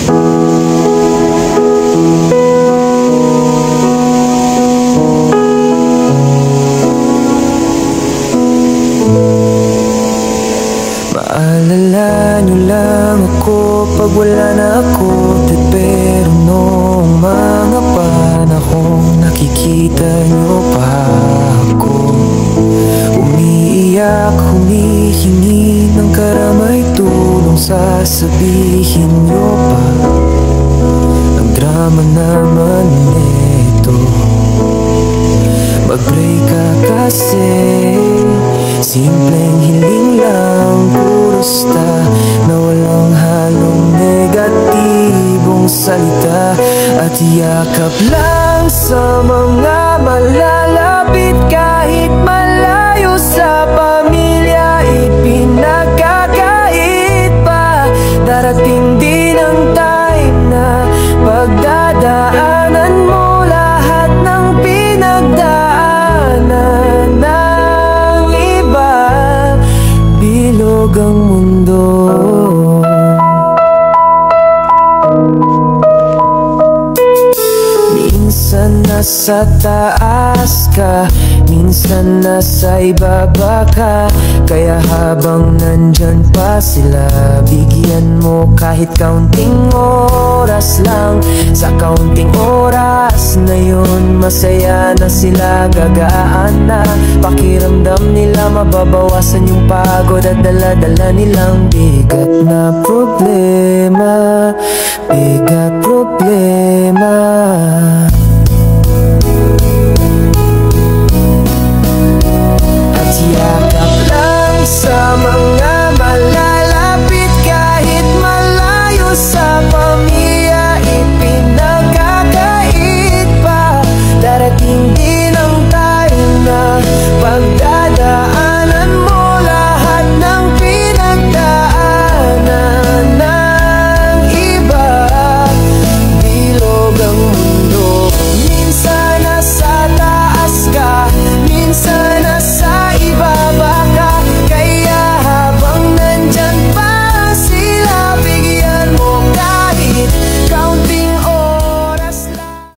Maalala nyo lang ako pag wala na ako. Pero noong mga panahong nakikita nyo pa ako, umiiyak, humihingi ng karamay tulong, sasabihin nyo pa ang drama naman nito. Mag-pray ka kasi simpleng hiling lang, purusta na walang halong negatibong salita. At yakap lang sa mga malalapit, kahit malayo sa pamilya, ipinagkakait pa. Darating din ang time na pagdadaanan mo lahat ng pinagdaanan ng iba. Bilog ang mundo. Minsan nasa taas ka, minsan nasa ibaba ka. Kaya habang nandyan pa sila, bigyan mo kahit kaunting oras lang. Sa kaunting oras na yun, masaya na sila, gagaan na pakiramdam nila. Mababawasan yung pagod at dala-dala nilang bigat na problema. Bigat problema.